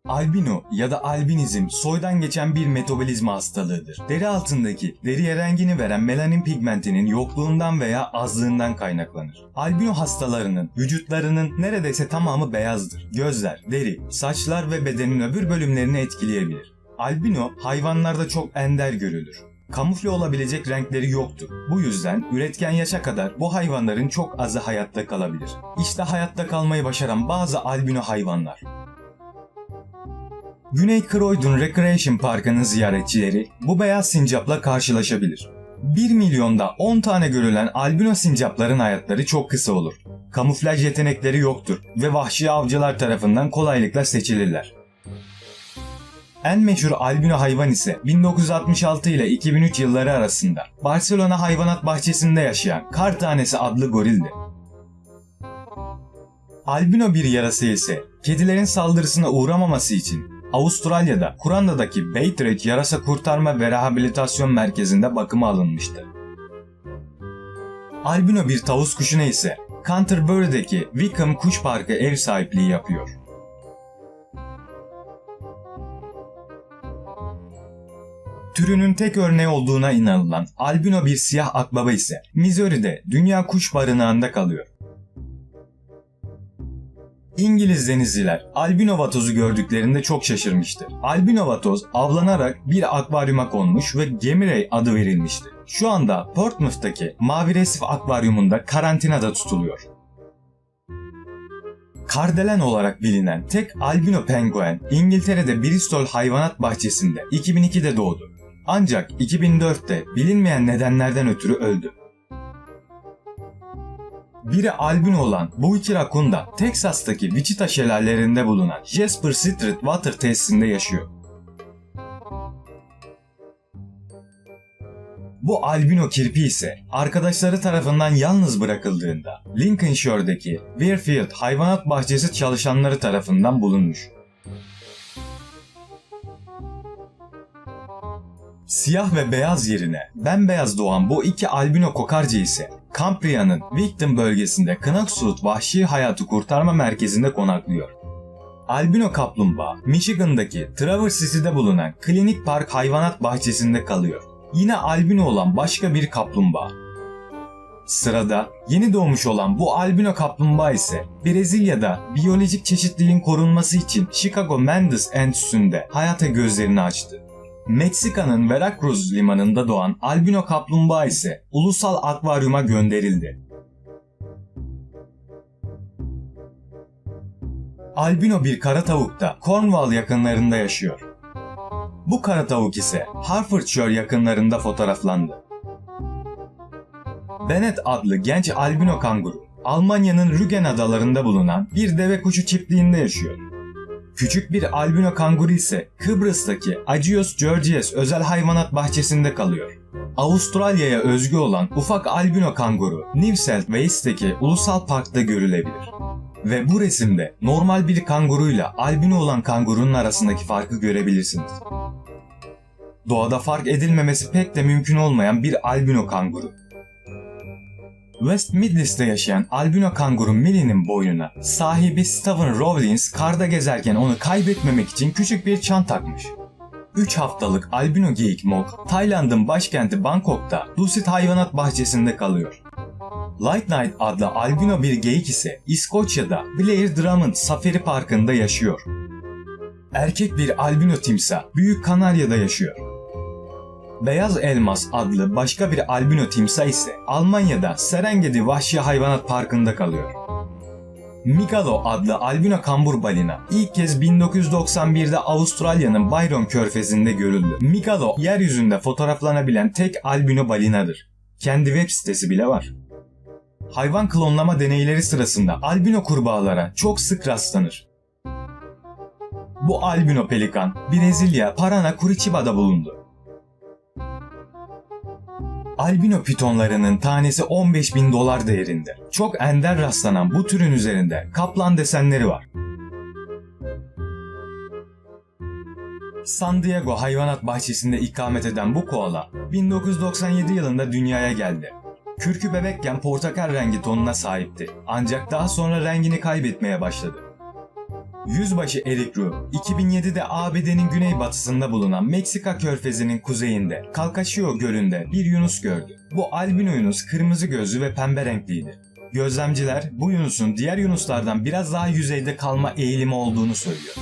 Albino ya da albinizm soydan geçen bir metabolizma hastalığıdır. Deri altındaki deriye rengini veren melanin pigmentinin yokluğundan veya azlığından kaynaklanır. Albino hastalarının vücutlarının neredeyse tamamı beyazdır. Gözler, deri, saçlar ve bedenin öbür bölümlerini etkileyebilir. Albino hayvanlarda çok ender görülür. Kamufle olabilecek renkleri yoktur. Bu yüzden üretken yaşa kadar bu hayvanların çok azı hayatta kalabilir. İşte hayatta kalmayı başaran bazı albino hayvanlar. Güney Croydon Recreation Parkı'nın ziyaretçileri bu beyaz sincapla karşılaşabilir. 1 milyonda 10 tane görülen albino sincapların hayatları çok kısa olur. Kamuflaj yetenekleri yoktur ve vahşi avcılar tarafından kolaylıkla seçilirler. En meşhur albino hayvan ise 1966 ile 2003 yılları arasında Barcelona hayvanat bahçesinde yaşayan kar tanesi adlı gorildi. Albino bir yarası ise kedilerin saldırısına uğramaması için Avustralya'da Kuranda'daki Beytrek Yarasa Kurtarma ve Rehabilitasyon Merkezi'nde bakıma alınmıştı. Albino bir tavus kuşuna ise Canterbury'deki Wickham Kuş Parkı ev sahipliği yapıyor. Türünün tek örneği olduğuna inanılan albino bir siyah akbaba ise Missouri'de Dünya Kuş Barınağı'nda kalıyor. İngiliz denizciler albino vatozu gördüklerinde çok şaşırmıştı. Albino vatoz avlanarak bir akvaryuma konmuş ve Gemini adı verilmişti. Şu anda Portsmouth'taki Mavi Resif Akvaryumunda karantinada tutuluyor. Kardelen olarak bilinen tek albino penguen İngiltere'de Bristol Hayvanat Bahçesi'nde 2002'de doğdu. Ancak 2004'te bilinmeyen nedenlerden ötürü öldü. Biri albino olan bu iki rakun da Teksas'taki Wichita şelalelerinde bulunan Jasper Street Water tesisinde yaşıyor. Bu albino kirpi ise arkadaşları tarafından yalnız bırakıldığında Lincolnshire'daki Weirfield Hayvanat Bahçesi çalışanları tarafından bulunmuş. Siyah ve beyaz yerine bembeyaz doğan bu iki albino kokarca ise Cambria'nın Wigton bölgesinde Knoxwood Vahşi Hayatı Kurtarma Merkezi'nde konaklıyor. Albino kaplumbağa Michigan'daki Traverse City'de bulunan Klinik Park Hayvanat Bahçesi'nde kalıyor. Yine albino olan başka bir kaplumbağa. Sırada yeni doğmuş olan bu albino kaplumbağa ise Brezilya'da biyolojik çeşitliliğin korunması için Chicago Mendes Enstitüsü'nde hayata gözlerini açtı. Meksika'nın Veracruz limanında doğan albino kaplumbağa ise ulusal akvaryuma gönderildi. Albino bir kara tavuk da Cornwall yakınlarında yaşıyor. Bu kara tavuk ise Hertfordshire yakınlarında fotoğraflandı. Bennett adlı genç albino kanguru, Almanya'nın Rügen adalarında bulunan bir deve kuşu çiftliğinde yaşıyor. Küçük bir albino kanguru ise Kıbrıs'taki Agios Georgios özel hayvanat bahçesinde kalıyor. Avustralya'ya özgü olan ufak albino kanguru New South Wales'teki ulusal parkta görülebilir. Ve bu resimde normal bir kanguruyla albino olan kangurunun arasındaki farkı görebilirsiniz. Doğada fark edilmemesi pek de mümkün olmayan bir albino kanguru. West Midlands'te yaşayan albino kanguru Millie'nin boynuna sahibi Stephen Rawlins karda gezerken onu kaybetmemek için küçük bir çan takmış. 3 haftalık albino geyik Mok, Tayland'ın başkenti Bangkok'ta Dusit Hayvanat Bahçesi'nde kalıyor. Light Night adlı albino bir geyik ise İskoçya'da Blair Drummond Safari Parkı'nda yaşıyor. Erkek bir albino timsah Büyük Kanarya'da yaşıyor. Beyaz Elmas adlı başka bir albino timsah ise Almanya'da Serengeti Vahşi Hayvanat Parkı'nda kalıyor. Migalo adlı albino kambur balina ilk kez 1991'de Avustralya'nın Byron Körfezi'nde görüldü. Migalo yeryüzünde fotoğraflanabilen tek albino balinadır. Kendi web sitesi bile var. Hayvan klonlama deneyleri sırasında albino kurbağalara çok sık rastlanır. Bu albino pelikan Brezilya Paraná Curitiba'da bulundu. Albino pitonlarının tanesi $15.000 değerinde. Çok ender rastlanan bu türün üzerinde kaplan desenleri var. San Diego Hayvanat Bahçesi'nde ikamet eden bu koala 1997 yılında dünyaya geldi. Kürkü bebekken portakal rengi tonuna sahipti. Ancak daha sonra rengini kaybetmeye başladı. Yüzbaşı Eric Rowe, 2007'de ABD'nin güneybatısında bulunan Meksika körfezinin kuzeyinde Calcasieu Gölü'nde bir yunus gördü. Bu albino yunus kırmızı gözlü ve pembe renkliydi. Gözlemciler bu yunusun diğer yunuslardan biraz daha yüzeyde kalma eğilimi olduğunu söylüyor.